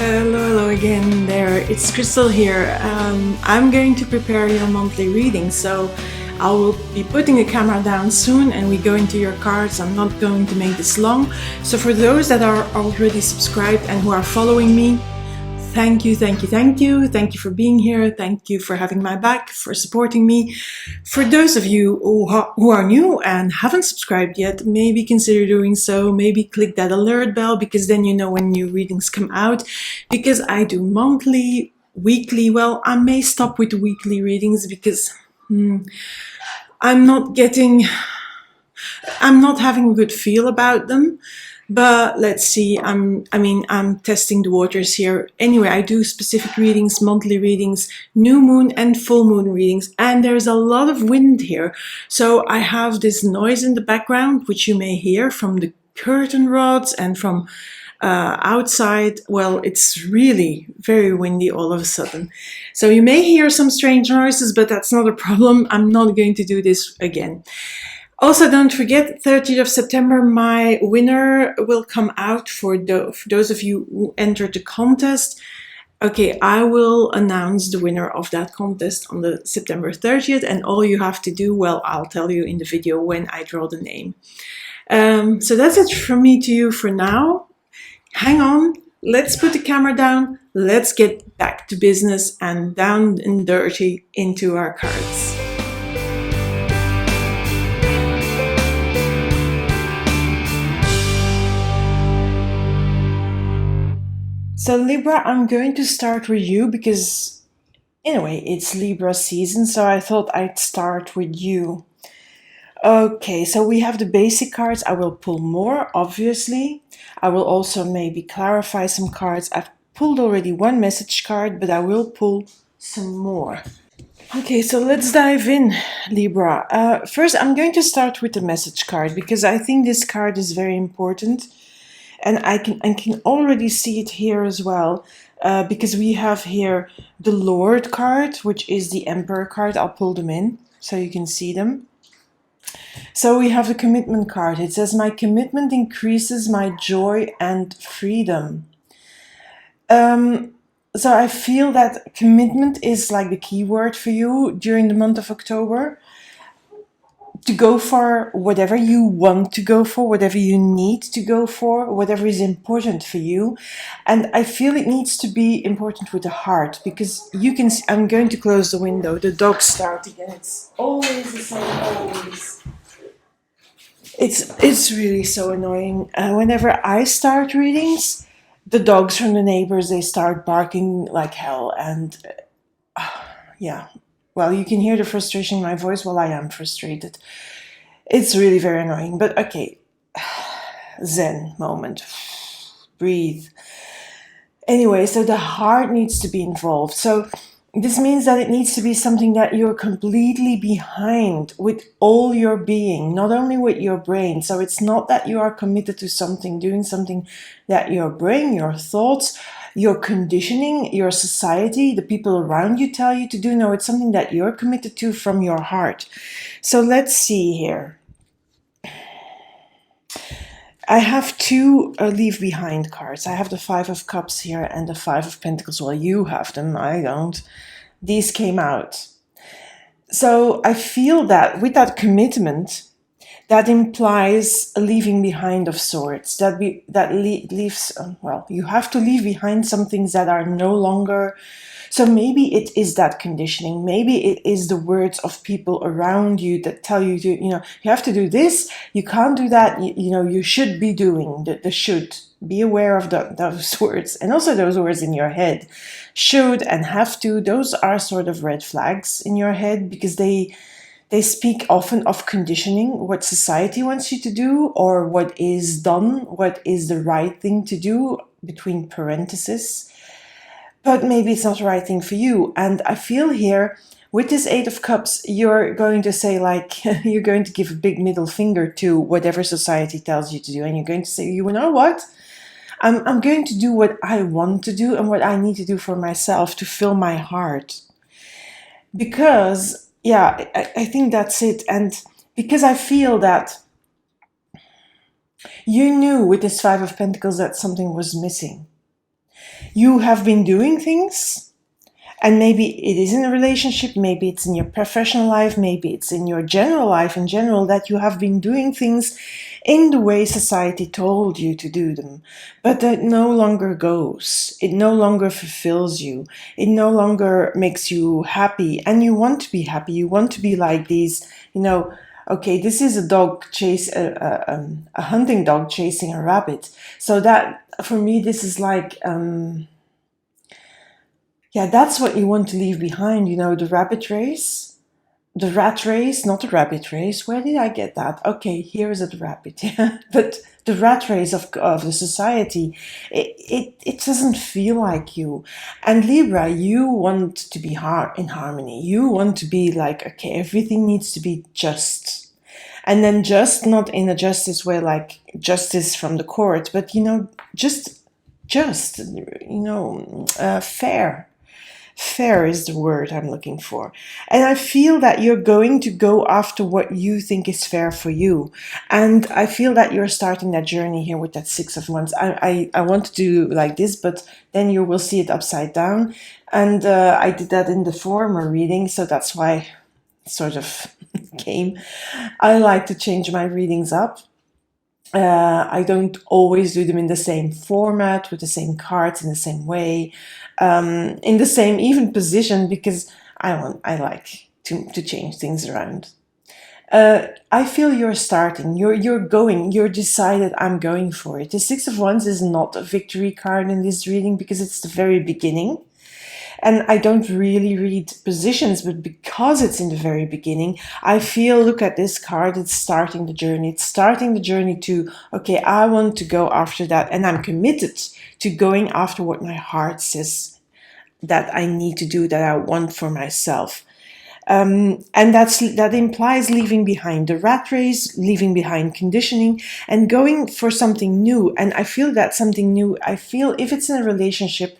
Hello again there, it's Crystal here. I'm going to prepare your monthly reading, so I will be putting the camera down soon and we go into your cards. I'm not going to make this long. So for those that are already subscribed and who are following me, thank you for being here. Thank you for having my back, for supporting me. For those of you who are new and haven't subscribed yet, maybe consider doing so. Maybe click that alert bell, because then you know when new readings come out, because I do monthly, weekly. Well, I may stop with weekly readings because I'm not having a good feel about them. But let's see, I'm testing the waters here. Anyway, I do specific readings, monthly readings, new moon and full moon readings, and there's a lot of wind here. So I have this noise in the background, which you may hear from the curtain rods and from outside. Well, it's really very windy all of a sudden. So you may hear some strange noises, but that's not a problem. I'm not going to do this again. Also, don't forget, 30th of September, my winner will come out for those of you who entered the contest. Okay, I will announce the winner of that contest on the September 30th, and all you have to do, well, I'll tell you in the video when I draw the name. So that's it from me to you for now. Hang on, let's put the camera down, let's get back to business and down and dirty into our cards. So Libra, I'm going to start with you because, anyway, it's Libra season, so I thought I'd start with you. Okay, so we have the basic cards. I will pull more, obviously. I will also maybe clarify some cards. I've pulled already one message card, but I will pull some more. Okay, so let's dive in, Libra. First, I'm going to start with the message card because I think this card is very important. And I can already see it here as well, because we have here the Lord card, which is the Emperor card. I'll pull them in so you can see them. So we have the commitment card. It says, my commitment increases my joy and freedom. So I feel that commitment is like the key word for you during the month of October. To go for whatever you want to go for, whatever you need to go for, whatever is important for you. And I feel it needs to be important with the heart, because you can see, I'm going to close the window, the dogs start again. It's always the same, always. It's really so annoying. Whenever I start readings, the dogs from the neighbors, they start barking like hell. And yeah. Well, you can hear the frustration in my voice. Well, I am frustrated. It's really very annoying, but okay. Zen moment. Breathe. Anyway, so the heart needs to be involved. So this means that it needs to be something that you're completely behind with all your being, not only with your brain. So it's not that you are committed to something, doing something that your brain, your thoughts, your conditioning, your society, the people around you tell you to do. No, it's something that you're committed to from your heart. So let's see here. I have two leave behind cards. I have the Five of Cups here and the Five of Pentacles. Well, you have them, I don't. These came out. So I feel that with that commitment, that implies a leaving behind of sorts. Leaves, well, you have to leave behind some things that are no longer. So maybe it is that conditioning. Maybe it is the words of people around you that tell you to, you have to do this. You can't do that. You should be doing the should. Be aware of those words, and also those words in your head. Should and have to. Those are sort of red flags in your head, because they speak often of conditioning, what society wants you to do, or what is done, what is the right thing to do, between parentheses. But maybe it's not the right thing for you. And I feel here, with this Eight of Cups, you're going to say, like, you're going to give a big middle finger to whatever society tells you to do. And you're going to say, you know what? I'm going to do what I want to do and what I need to do for myself to fill my heart. Because, yeah, I think that's it. And because I feel that you knew with this Five of Pentacles that something was missing. You have been doing things, and maybe it is in a relationship, maybe it's in your professional life, maybe it's in your general life in general, that you have been doing things in the way society told you to do them. But that no longer goes. It no longer fulfills you. It no longer makes you happy. And you want to be happy. You want to be like these, okay, this is a dog a hunting dog chasing a rabbit. So that, for me, this is like, yeah, that's what you want to leave behind, the rabbit race, the rat race, not the rabbit race. Where did I get that? Okay, here is a rabbit, yeah. But the rat race of the society, it doesn't feel like you. And Libra, you want to be in harmony. You want to be like, okay, everything needs to be just. And then just not in a justice way, like justice from the court, but, just, fair. Fair is the word I'm looking for. And I feel that you're going to go after what you think is fair for you. And I feel that you're starting that journey here with that Six of Wands. I want to do like this, but then you will see it upside down. And I did that in the former reading, so that's why it sort of came. I like to change my readings up. I don't always do them in the same format, with the same cards, in the same way, in the same even position, because I like to change things around. I feel you're starting, you're going, you're decided, I'm going for it. The Six of Wands is not a victory card in this reading because it's the very beginning. And I don't really read positions, but because it's in the very beginning, I feel, look at this card, it's starting the journey. It's starting the journey to, okay, I want to go after that. And I'm committed to going after what my heart says that I need to do, that I want for myself. And that implies leaving behind the rat race, leaving behind conditioning, and going for something new. And I feel that something new, I feel if it's in a relationship,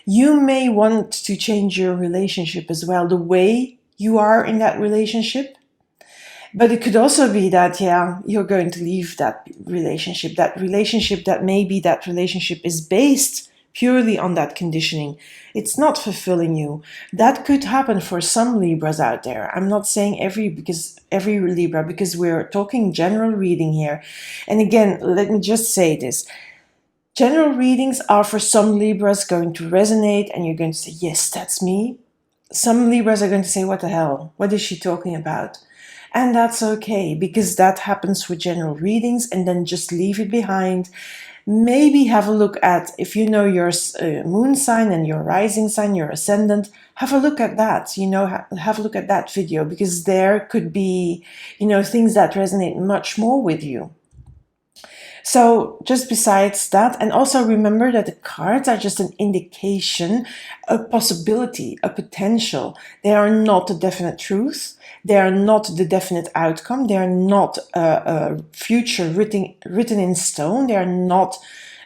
you may want to change your relationship as well, the way you are in that relationship. But it could also be that, yeah, you're going to leave that relationship that maybe that relationship is based purely on that conditioning. It's not fulfilling you. That could happen for some Libras out there. I'm not saying every Libra, because we're talking general reading here. And again, let me just say this. General readings are for some Libras going to resonate and you're going to say, yes, that's me. Some Libras are going to say, what the hell? What is she talking about? And that's okay, because that happens with general readings, and then just leave it behind. Maybe have a look at, if you know your moon sign and your rising sign, your ascendant, have a look at that, have a look at that video, because there could be, things that resonate much more with you. So just besides that, and also remember that the cards are just an indication, a possibility, a potential. They are not a definite truth. They are not the definite outcome. They are not a future written in stone. They are not,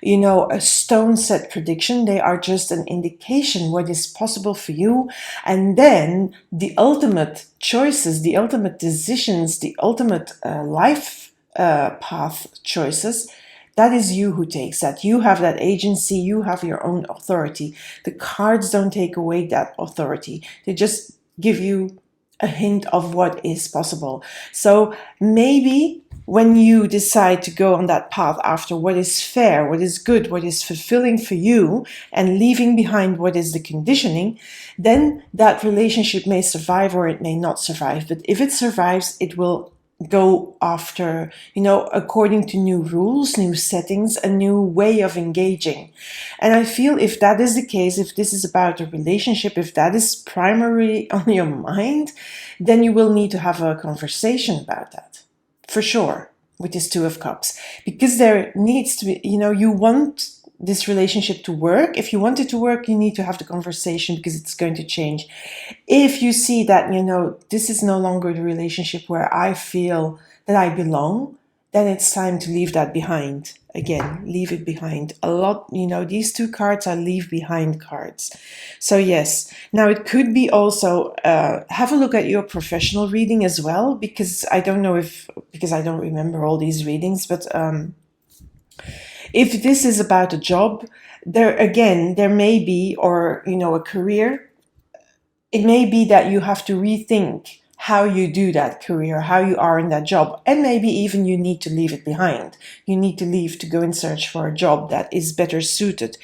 a stone set prediction. They are just an indication what is possible for you. And then the ultimate choices, the ultimate decisions, the ultimate life path choices, that is you who takes that. You have that agency. You have your own authority. The cards don't take away that authority. They just give you a hint of what is possible. So maybe when you decide to go on that path after what is fair, what is good, what is fulfilling for you, and leaving behind what is the conditioning, then that relationship may survive or it may not survive. But if it survives, it will go after, according to new rules, new settings, a new way of engaging. And I feel if that is the case, if this is about a relationship, if that is primarily on your mind, then you will need to have a conversation about that, for sure, with this Two of Cups. Because there needs to be, you want this relationship to work. If you want it to work, you need to have the conversation, because it's going to change. If you see that, this is no longer the relationship where I feel that I belong, then it's time to leave that behind. Again, leave it behind. A lot, these two cards are leave behind cards. So yes, now it could be also, have a look at your professional reading as well, because I don't remember all these readings, but if this is about a job, There again, there may be, or a career, it may be that you have to rethink how you do that career, how you are in that job, and maybe even you need to leave it behind. You need to leave to go and search for a job that is better suited,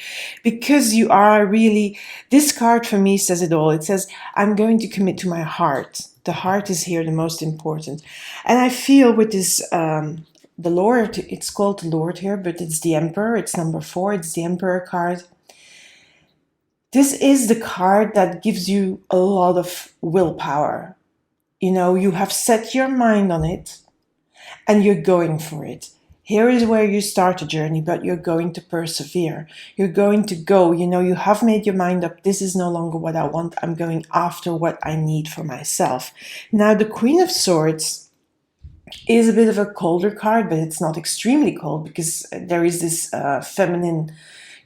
because you are really, this card for me says it all. It says, I'm going to commit to my heart. The heart is here the most important. And I feel with this, the Lord, it's called the Lord here, but it's the Emperor, it's number 4, it's the Emperor card. This is the card that gives you a lot of willpower. You have set your mind on it and you're going for it. Here is where you start a journey, but you're going to persevere. You're going to go, you have made your mind up. This is no longer what I want. I'm going after what I need for myself. Now, the Queen of Swords is a bit of a colder card, but it's not extremely cold because there is this feminine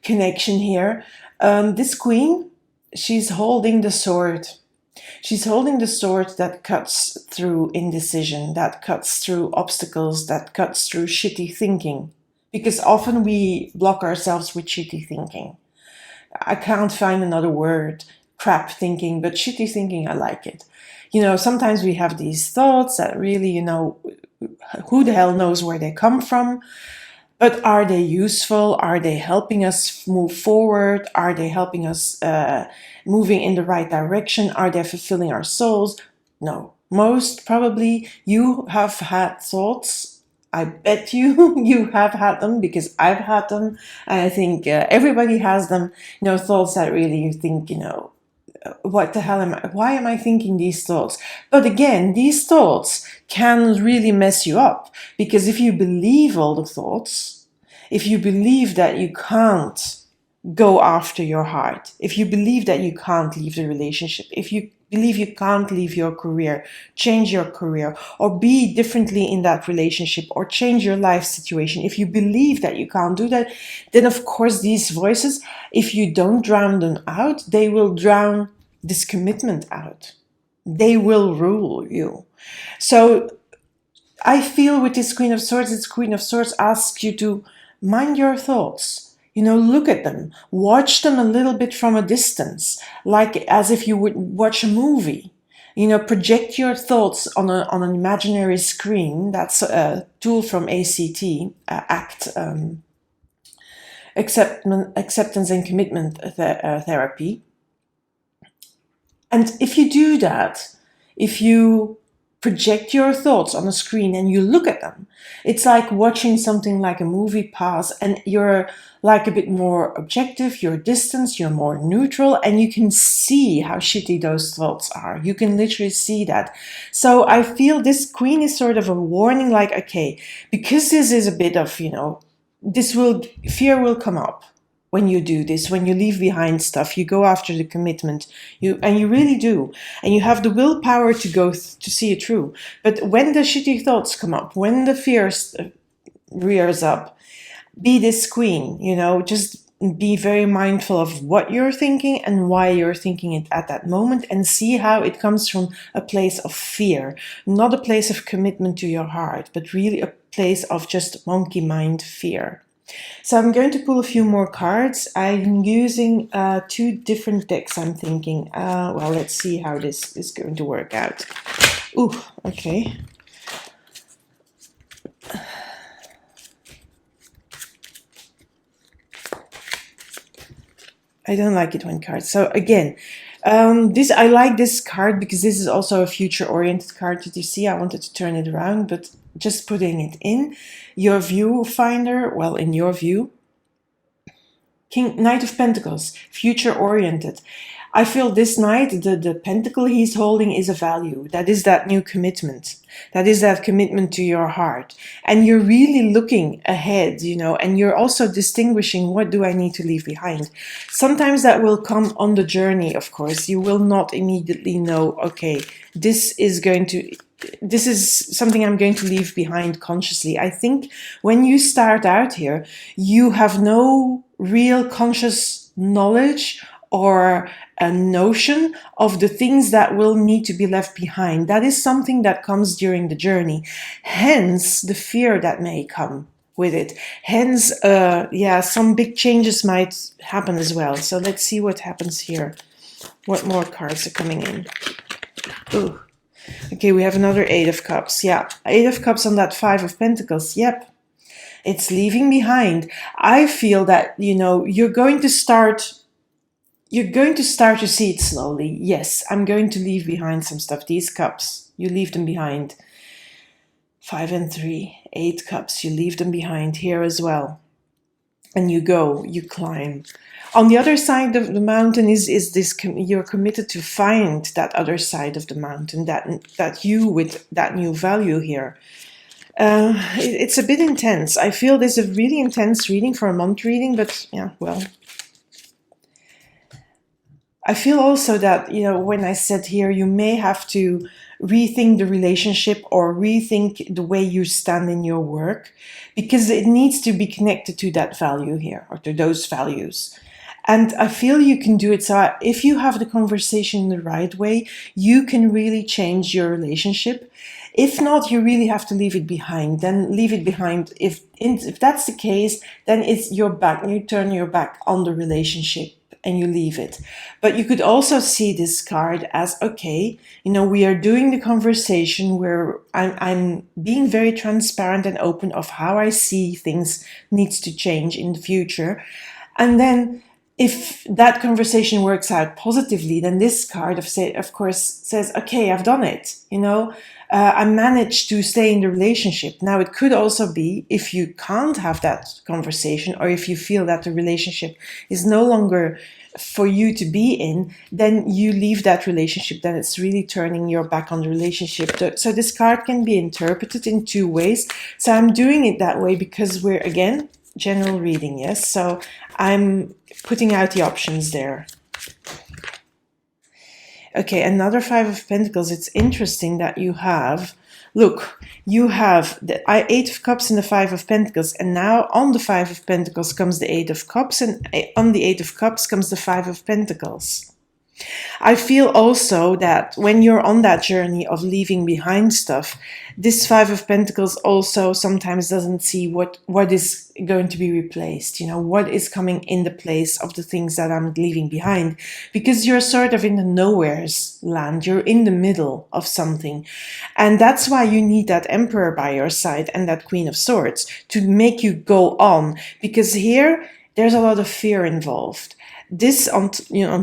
connection here. This queen, she's holding the sword. She's holding the sword that cuts through indecision, that cuts through obstacles, that cuts through shitty thinking. Because often we block ourselves with shitty thinking. I can't find another word, crap thinking, but shitty thinking, I like it. Sometimes we have these thoughts that really, who the hell knows where they come from? But are they useful? Are they helping us move forward? Are they helping us moving in the right direction? Are they fulfilling our souls? No. Most probably you have had thoughts. I bet you have had them, because I've had them. And I think everybody has them. Thoughts that really you think, what the hell why am I thinking these thoughts? But again, these thoughts can really mess you up, because if you believe all the thoughts, if you believe that you can't go after your heart, if you believe that you can't leave the relationship, if you believe you can't leave your career, change your career, or be differently in that relationship, or change your life situation, if you believe that you can't do that, then of course these voices, if you don't drown them out, they will drown this commitment out. They will rule you. So I feel with this Queen of Swords, this Queen of Swords asks you to mind your thoughts. Look at them, watch them a little bit from a distance, like as if you would watch a movie. Project your thoughts on an imaginary screen. That's a tool from ACT, Acceptance and Commitment Therapy. And if you do that, if you project your thoughts on a screen and you look at them, it's like watching something like a movie pass, and you're like a bit more objective, you're distant, you're more neutral, and you can see how shitty those thoughts are. You can literally see that. So I feel this queen is sort of a warning, like, okay, because this is a bit of, fear will come up. When you do this, when you leave behind stuff, you go after the commitment, you really do, and you have the willpower to go to see it through. But when the shitty thoughts come up, when the fear rears up, be this queen, just be very mindful of what you're thinking and why you're thinking it at that moment, and see how it comes from a place of fear, not a place of commitment to your heart, but really a place of just monkey mind fear. So I'm going to pull a few more cards. I'm using 2 different decks, I'm thinking. Well, let's see how this is going to work out. Ooh, okay. I don't like it when cards. So again, I like this card because this is also a future-oriented card. Did you see? I wanted to turn it around, but just putting it in your viewfinder, well, in your view, Knight of Pentacles, future-oriented. I feel this knight, the pentacle he's holding is a value. That is that new commitment. That is that commitment to your heart. And you're really looking ahead, and you're also distinguishing, what do I need to leave behind? Sometimes that will come on the journey, of course. You will not immediately know, okay, this is something I'm going to leave behind consciously. I think when you start out here, you have no real conscious knowledge or a notion of the things that will need to be left behind. That is something that comes during the journey. Hence, the fear that may come. with it. Hence, yeah, some big changes might happen as well. So let's see what happens here. What more cards are coming in? Ooh. Okay, we have another Eight of Cups. Yeah, Eight of Cups on that Five of Pentacles. Yep. It's leaving behind. I feel that, you're going to start to see it slowly. Yes, I'm going to leave behind some stuff. These cups, you leave them behind. 5 and 3, 8 cups, you leave them behind here as well. And you go, you climb. On the other side of the mountain is this, you're committed to find that other side of the mountain, that you with that new value here. It's a bit intense. I feel this is a really intense reading for a month reading, but yeah, well. I feel also that, when I said here, you may have to rethink the relationship or rethink the way you stand in your work, because it needs to be connected to that value here, or to those values. And I feel you can do it. So if you have the conversation in the right way, you can really change your relationship. If not, you really have to leave it behind. Then leave it behind. If that's the case, then it's your back. You turn your back on the relationship and you leave it. But you could also see this card as, okay, we are doing the conversation where I'm being very transparent and open of how I see things needs to change in the future. And then if that conversation works out positively, then this card, of course, says, okay, I've done it. I managed to stay in the relationship. Now, it could also be if you can't have that conversation, or if you feel that the relationship is no longer for you to be in, then you leave that relationship. Then it's really turning your back on the relationship. So this card can be interpreted in two ways. So I'm doing it that way because we're, again, general reading, yes? So I'm putting out the options there. Okay, another Five of Pentacles. It's interesting that you have the Eight of Cups and the Five of Pentacles, and now on the Five of Pentacles comes the Eight of Cups, and on the Eight of Cups comes the Five of Pentacles. I feel also that when you're on that journey of leaving behind stuff, this Five of Pentacles also sometimes doesn't see what is going to be replaced, what is coming in the place of the things that I'm leaving behind, because you're sort of in the nowhere's land. You're in the middle of something. And that's why you need that Emperor by your side and that Queen of Swords to make you go on, because here there's a lot of fear involved. This on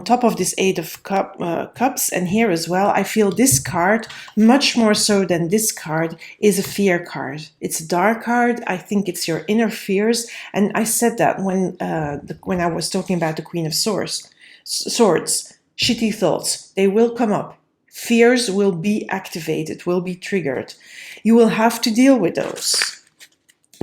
top of this Eight of Cups, and here as well, I feel this card, much more so than this card, is a fear card. It's a dark card. I think it's your inner fears, and I said that when I was talking about the Queen of Swords. Shitty thoughts, they will come up. Fears will be activated, will be triggered. You will have to deal with those.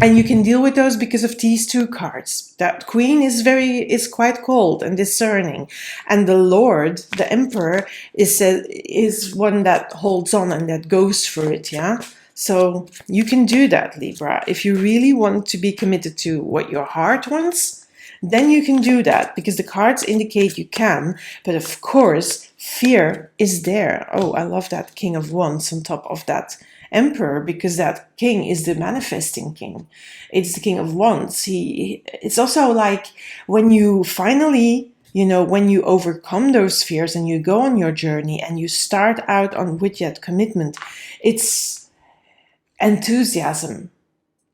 And you can deal with those because of these two cards. That Queen is quite cold and discerning, and the Lord, the Emperor, is one that holds on and that goes for it. Yeah. So you can do that, Libra, if you really want to be committed to what your heart wants. Then you can do that, because the cards indicate you can. But of course, fear is there. Oh, I love that King of Wands on top of that Emperor, because that king is the manifesting king. It's the King of Wands. It's also like when you finally, when you overcome those fears and you go on your journey and you start out with that commitment, it's enthusiasm.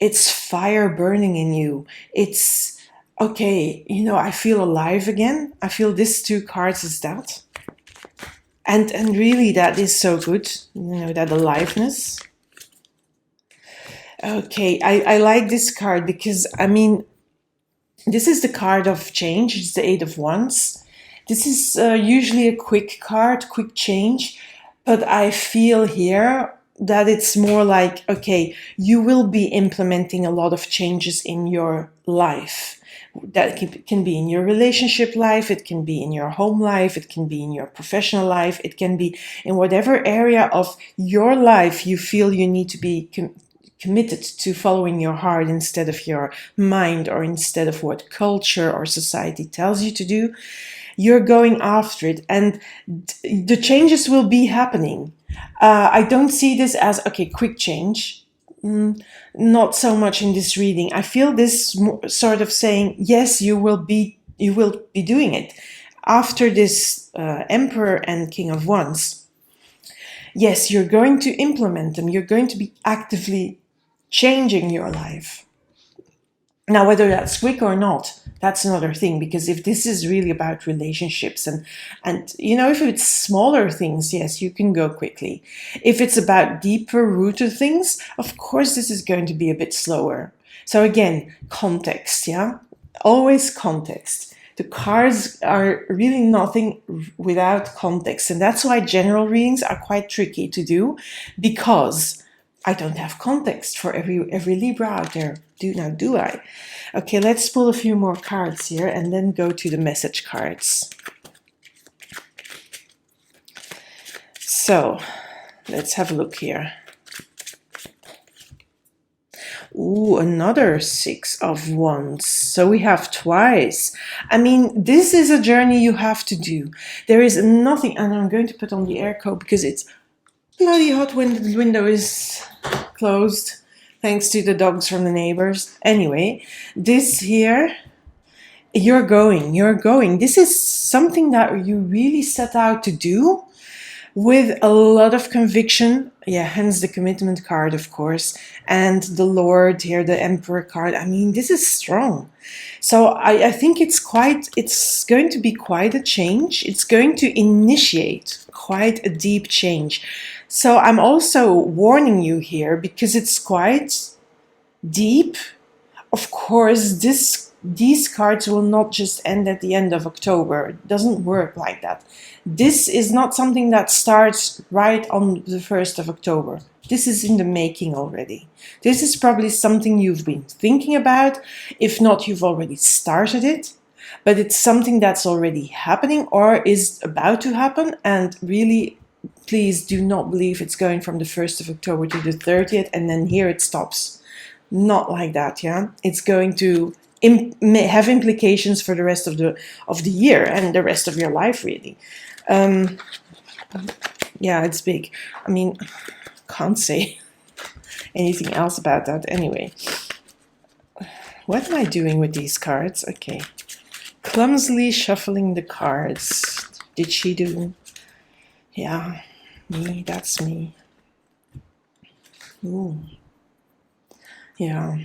It's fire burning in you. It's, okay, I feel alive again. I feel these two cards is that. And really, that is so good, that aliveness. Okay, I like this card because, this is the card of change. It's the Eight of Wands. This is usually a quick card, quick change. But I feel here that it's more like, okay, you will be implementing a lot of changes in your life. That can be in your relationship life, it can be in your home life, it can be in your professional life, it can be in whatever area of your life you feel you need to be committed to following your heart instead of your mind, or instead of what culture or society tells you to do. You're going after it, and the changes will be happening. I don't see this as, okay, quick change. Not so much in this reading. I feel this sort of saying, yes, you will be doing it after this Emperor and King of Wands. Yes, you're going to implement them. You're going to be actively changing your life. Now, whether that's quick or not, that's another thing, because if this is really about relationships and if it's smaller things, yes, you can go quickly. If it's about deeper rooted things, of course, this is going to be a bit slower. So again, context, yeah? Always context. The cards are really nothing without context. And that's why general readings are quite tricky to do, because I don't have context for every Libra out there. Do I? Okay, let's pull a few more cards here and then go to the message cards. So, let's have a look here. Ooh, another 6 of Wands. So we have twice. I mean, this is a journey you have to do. There is nothing, and I'm going to put on the air coat because it's bloody hot when the window is closed, thanks to the dogs from the neighbors. Anyway, this here, you're going. This is something that you really set out to do with a lot of conviction. Yeah, hence the commitment card, of course, and the Lord here, the Emperor card. I mean, this is strong. So I think it's going to be quite a change. It's going to initiate quite a deep change. So I'm also warning you here because it's quite deep. Of course, these cards will not just end at the end of October. It doesn't work like that. This is not something that starts right on the 1st of October. This is in the making already. This is probably something you've been thinking about. If not, you've already started it. But it's something that's already happening or is about to happen. And really, please do not believe it's going from the 1st of October to the 30th and then here it stops. Not like that, yeah? It's going to have implications for the rest of the year and the rest of your life, really. Yeah, it's big. I mean, can't say anything else about that anyway. What am I doing with these cards? Okay. Clumsily shuffling the cards. Did she do? Yeah, me, that's me. Ooh. Yeah.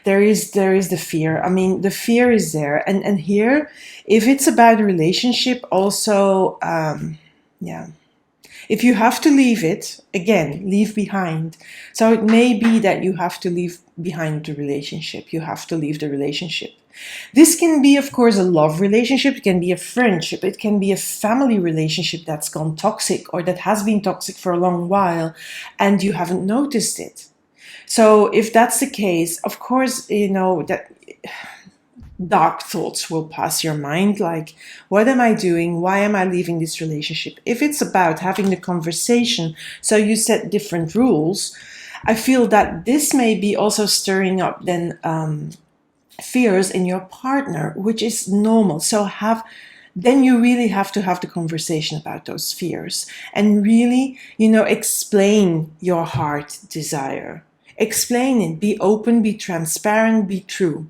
There is the fear. I mean, the fear is there. And here, if it's about a relationship, also, yeah. If you have to leave it, again, leave behind. So it may be that you have to leave behind the relationship. You have to leave the relationship. This can be, of course, a love relationship. It can be a friendship. It can be a family relationship that's gone toxic or that has been toxic for a long while and you haven't noticed it. So if that's the case, of course, that dark thoughts will pass your mind, like, what am I doing? Why am I leaving this relationship? If it's about having the conversation, so you set different rules, I feel that this may be also stirring up then fears in your partner, which is normal. So then you really have to have the conversation about those fears and really, explain your heart desire. Explain it, be open, be transparent, be true.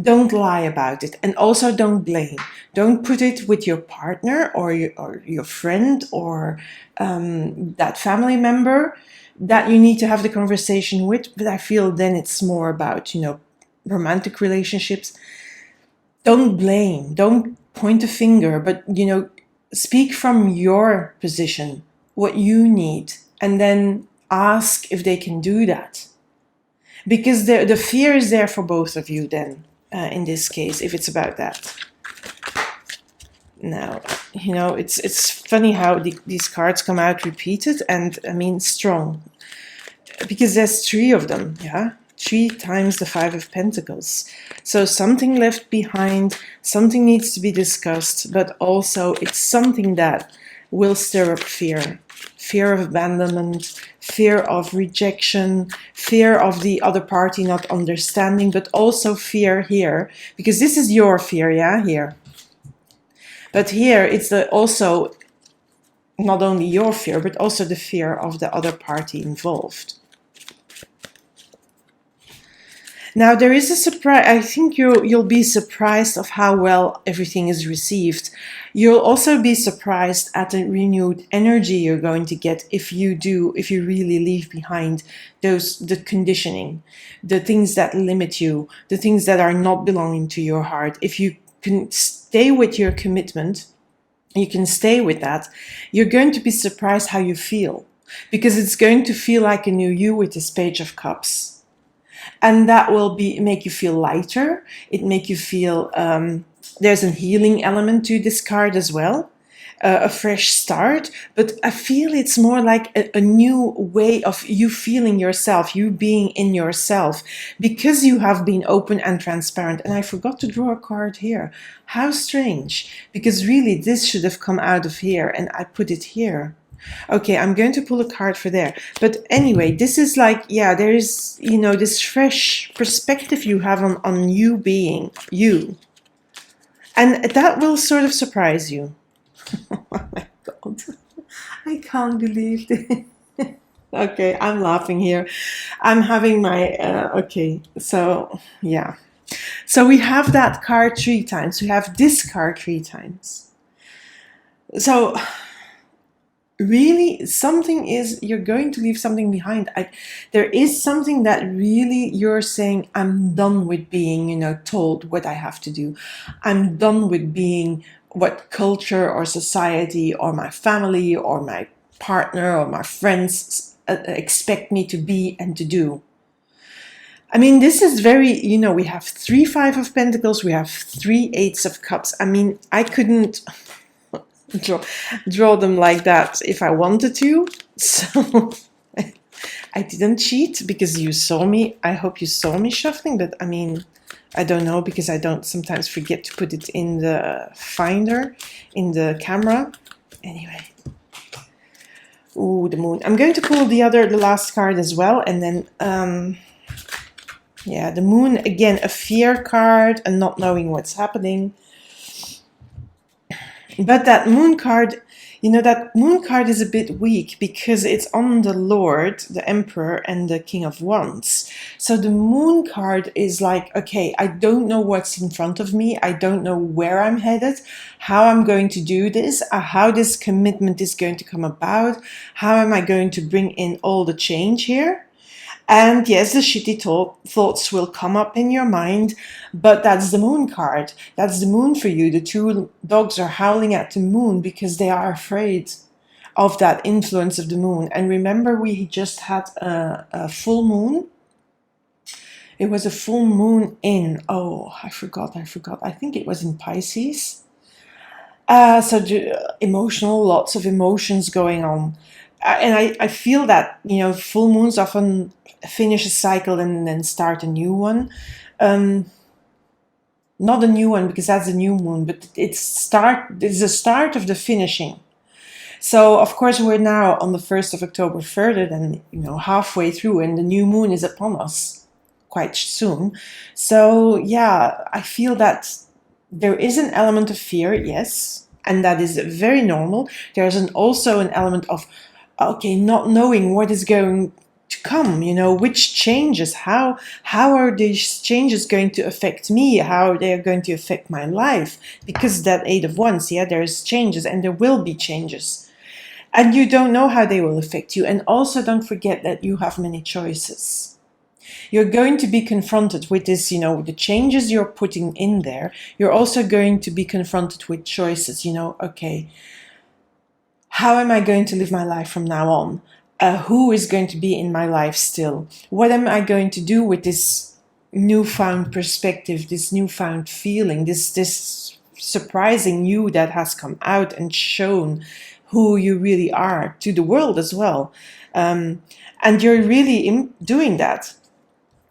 Don't lie about it. And also don't blame. Don't put it with your partner or your friend or that family member that you need to have the conversation with. But I feel then it's more about, romantic relationships. Don't blame. Don't point a finger, but, speak from your position, what you need, and then ask if they can do that. Because the fear is there for both of you then, in this case, if it's about that. Now, it's funny how these cards come out repeated and, I mean, strong. Because there's 3 of them, yeah? 3 times the 5 of Pentacles. So something left behind, something needs to be discussed, but also it's something that will stir up fear. Fear of abandonment, fear of rejection, fear of the other party not understanding, but also fear here, because this is your fear, yeah, here. But here it's also not only your fear, but also the fear of the other party involved. Now there is a surprise. I think you'll be surprised of how well everything is received. You'll also be surprised at the renewed energy you're going to get if you really leave behind the conditioning, the things that limit you, the things that are not belonging to your heart. If you can stay with your commitment, you can stay with that, you're going to be surprised how you feel, because it's going to feel like a new you with this Page of Cups. And that will make you feel lighter. It make you feel there's a healing element to this card as well, a fresh start. But I feel it's more like a new way of you feeling yourself, you being in yourself, because you have been open and transparent. And I forgot to draw a card here. How strange, because really this should have come out of here, and I put it here. Okay, I'm going to pull a card for there. But anyway, this is like, yeah, there is, this fresh perspective you have on you being you. And that will sort of surprise you. Oh my God. I can't believe this. Okay, I'm laughing here. I'm having my, okay, so, yeah. So we have that card 3 times. We have this card 3 times. So really, you're going to leave something behind. There is something that really you're saying, I'm done with being, told what I have to do. I'm done with being what culture or society or my family or my partner or my friends expect me to be and to do. I mean, this is very, we have 3 5 of Pentacles, we have 3 8s of Cups. I mean, I couldn't draw them like that if I wanted to, so I didn't cheat, because you saw me. I hope you saw me shuffling, but I mean, I don't know, because I don't sometimes forget to put it in the finder, in the camera. Anyway. Ooh, the Moon. I'm going to pull the last card as well, and then yeah, the Moon, again, a fear card and not knowing what's happening. But that Moon card, that Moon card is a bit weak, because it's on the Lord, the Emperor, and the King of Wands. So the Moon card is like, okay, I don't know what's in front of me. I don't know where I'm headed, how I'm going to do this, how this commitment is going to come about, how am I going to bring in all the change here. And yes, the shitty thoughts will come up in your mind, but that's the Moon card. That's the Moon for you. The 2 dogs are howling at the Moon because they are afraid of that influence of the Moon. And remember, we just had a full moon. It was a full moon in, I forgot. I think it was in Pisces. So emotional, lots of emotions going on. And I feel that, full moons often finish a cycle and then start a new one. Not a new one, because that's a new moon, but it's the start of the finishing. So, of course, we're now on the 1st of October, further than, halfway through, and the new moon is upon us quite soon. So, yeah, I feel that there is an element of fear, yes, and that is very normal. There's also an element of, okay, not knowing what is going to come, which changes, how are these changes going to affect me, how they are going to affect my life, because that 8 of Wands, yeah, there's changes, and there will be changes, and you don't know how they will affect you. And also, don't forget that you have many choices. You're going to be confronted with this, the changes you're putting in there. You're also going to be confronted with choices, okay, how am I going to live my life from now on? Who is going to be in my life still? What am I going to do with this newfound perspective, this newfound feeling, this surprising you that has come out and shown who you really are to the world as well? And you're really doing that.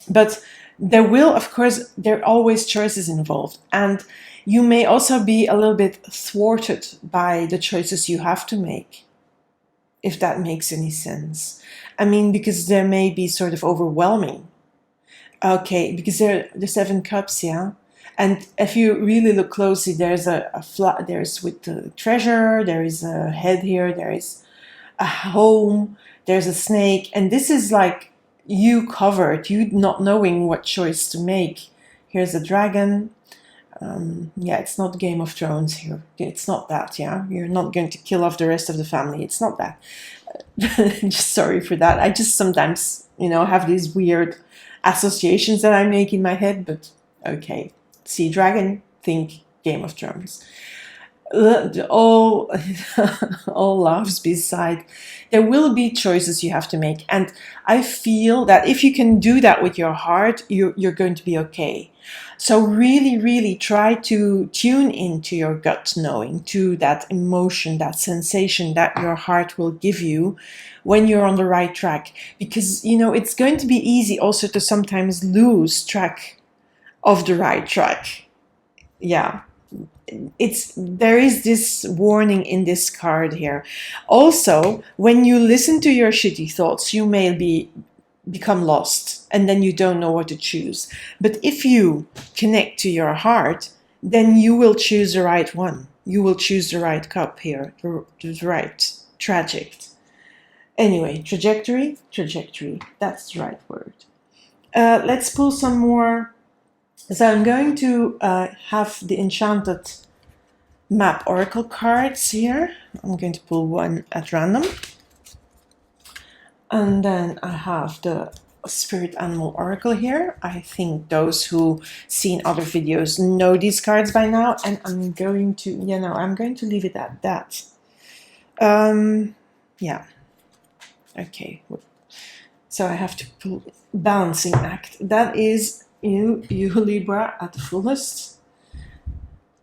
But there will, of course, there are always choices involved. And you may also be a little bit thwarted by the choices you have to make, if that makes any sense. I mean, because there may be sort of overwhelming. Okay, because the 7 cups, yeah? And if you really look closely, there's there's with the treasure, there is a head here, there is a home, there's a snake. And this is like, you covered, you not knowing what choice to make. Here's a dragon. Yeah, it's not Game of Thrones here. It's not that, yeah? You're not going to kill off the rest of the family. It's not that. Just sorry for that. I just sometimes, have these weird associations that I make in my head, but okay. See dragon, think Game of Thrones. All all laughs beside, there will be choices you have to make, and I feel that if you can do that with your heart, you're going to be okay. So really, really try to tune into your gut knowing, to that emotion, that sensation that your heart will give you when you're on the right track, because it's going to be easy also to sometimes lose track of the right track. Yeah, there is this warning in this card here. Also, when you listen to your shitty thoughts, you may become lost and then you don't know what to choose. But if you connect to your heart, then you will choose the right one. You will choose the right cup here, the right trajectory. Anyway, trajectory, that's the right word. Let's pull some more. So I'm going to have the enchanted map oracle cards here. I'm going to pull one at random. And then I have the spirit animal oracle here. I think those who seen other videos know these cards by now, and I'm going to, I'm going to leave it at that. Yeah. Okay. So I have to pull balancing act. That is you Libra at the fullest.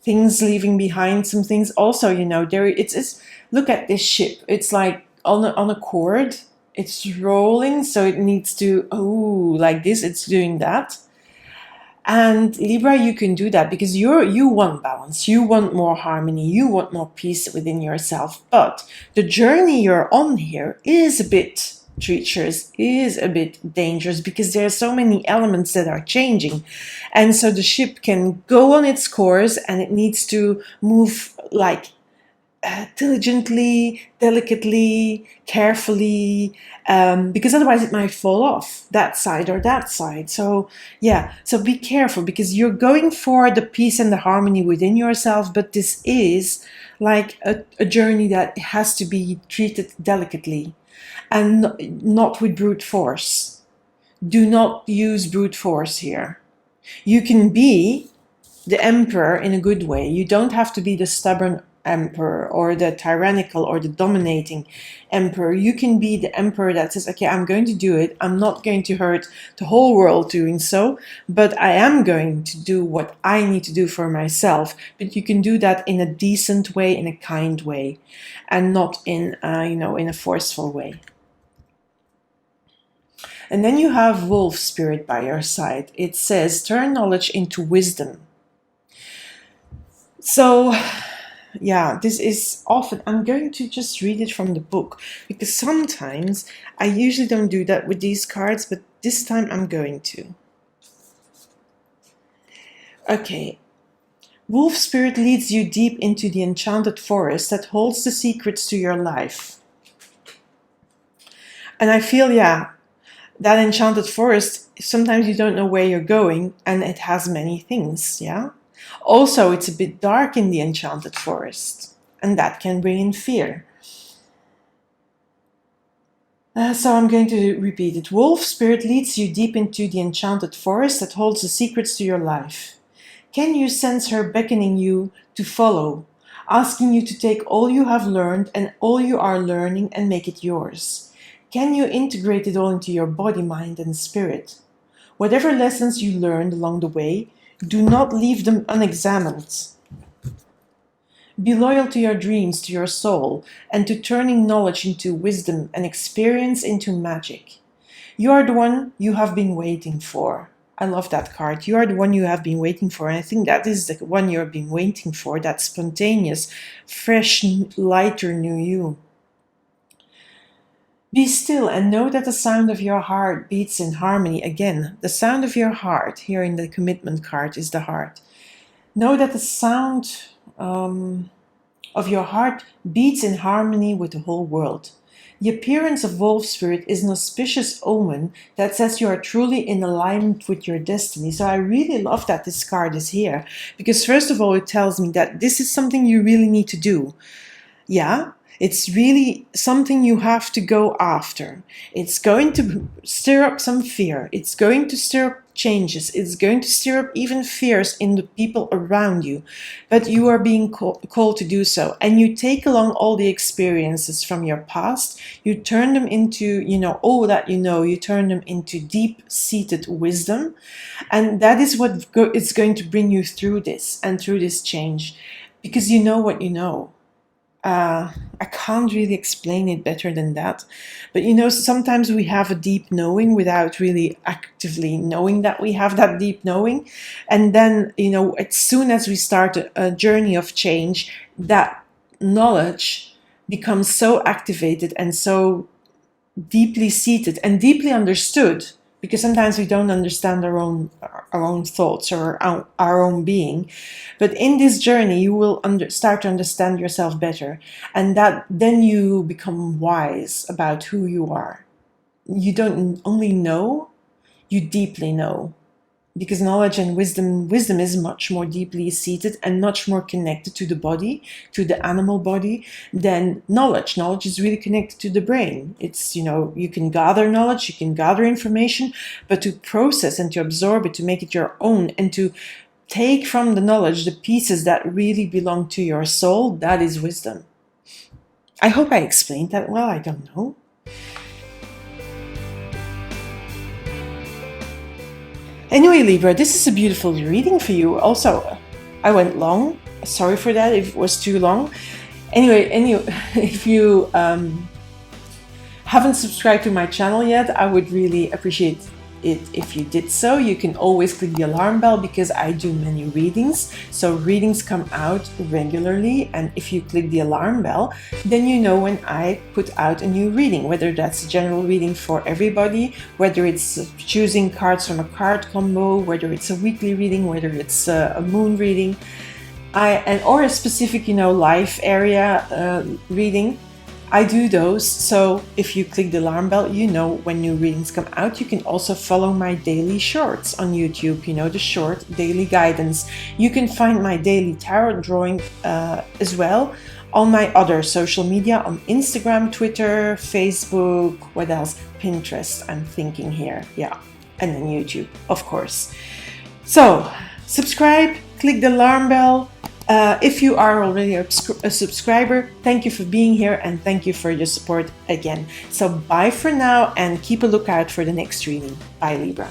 Things leaving behind, some things also, it's look at this ship. It's like on a cord. It's rolling, so it needs to, like this, it's doing that. And Libra, you can do that because you want balance, you want more harmony, you want more peace within yourself. But the journey you're on here is a bit treacherous, is a bit dangerous, because there are so many elements that are changing. And so the ship can go on its course and it needs to move like diligently, delicately, carefully, because otherwise it might fall off that side or that side. So so be careful, because you're going for the peace and the harmony within yourself, but this is like a journey that has to be treated delicately and not with brute force. Do not use brute force here. You can be the emperor in a good way. You don't have to be the stubborn emperor or the tyrannical or the dominating emperor. You can be the emperor that says, okay, I'm going to do it. I'm not going to hurt the whole world doing so, but I am going to do what I need to do for myself. But you can do that in a decent way, in a kind way, and not in in a forceful way. And then you have wolf spirit by your side. It says, turn knowledge into wisdom. So this is often, I'm going to just read it from the book, because sometimes I usually don't do that with these cards, but this time I'm going to. Okay. Wolf spirit leads you deep into the enchanted forest that holds the secrets to your life. And I feel, that enchanted forest, sometimes you don't know where you're going, and it has many things, Also, it's a bit dark in the enchanted forest, and that can bring in fear. So I'm going to repeat it. Wolf spirit leads you deep into the enchanted forest that holds the secrets to your life. Can you sense her beckoning you to follow, asking you to take all you have learned and all you are learning and make it yours? Can you integrate it all into your body, mind, and spirit? Whatever lessons you learned along the way, do not leave them unexamined. Be loyal to your dreams, to your soul, and to turning knowledge into wisdom and experience into magic. You are the one you have been waiting for. I love that card. You are the one you have been waiting for. And I think that is the one you have been waiting for, that spontaneous, fresh, lighter new you. Be still and know that the sound of your heart beats in harmony. Again, the sound of your heart, here in the commitment card, is the heart. Know that the sound of your heart beats in harmony with the whole world. The appearance of wolf spirit is an auspicious omen that says you are truly in alignment with your destiny. So I really love that this card is here, because first of all, it tells me that this is something you really need to do. Yeah, it's really something you have to go after. It's going to stir up some fear. It's going to stir up changes. It's going to stir up even fears in the people around you. But you are being called to do so. And you take along all the experiences from your past. You turn them into, all that you turn them into deep-seated wisdom. And that is what is going to bring you through this and through this change. Because you know what you know. I can't really explain it better than that. But sometimes we have a deep knowing without really actively knowing that we have that deep knowing. And then, as soon as we start a journey of change, that knowledge becomes so activated and so deeply seated and deeply understood. Because sometimes we don't understand our own thoughts or our own being. But in this journey, you will start to understand yourself better. And that then you become wise about who you are. You don't only know, you deeply know. Because knowledge and wisdom is much more deeply seated and much more connected to the body, to the animal body, than knowledge. Knowledge is really connected to the brain. It's, you can gather knowledge, you can gather information, but to process and to absorb it, to make it your own, and to take from the knowledge the pieces that really belong to your soul, that is wisdom. I hope I explained that well, I don't know. Anyway, Libra, this is a beautiful reading for you. Also, I went long. Sorry for that if it was too long. Anyway, if you haven't subscribed to my channel yet, I would really appreciate it if you did so. You can always click the alarm bell because I do many readings. So readings come out regularly, and if you click the alarm bell, then you know when I put out a new reading, whether that's a general reading for everybody, whether it's choosing cards from a card combo, whether it's a weekly reading, whether it's a moon reading, or a specific, life area reading. I do those, so if you click the alarm bell, you know when new readings come out. You can also follow my daily shorts on YouTube, the short daily guidance. You can find my daily tarot drawing as well on my other social media, on Instagram, Twitter, Facebook, what else? Pinterest, I'm thinking here, yeah, and then YouTube, of course. So, subscribe, click the alarm bell. If you are already a subscriber, thank you for being here and thank you for your support again. So bye for now and keep a lookout for the next reading. Bye, Libra.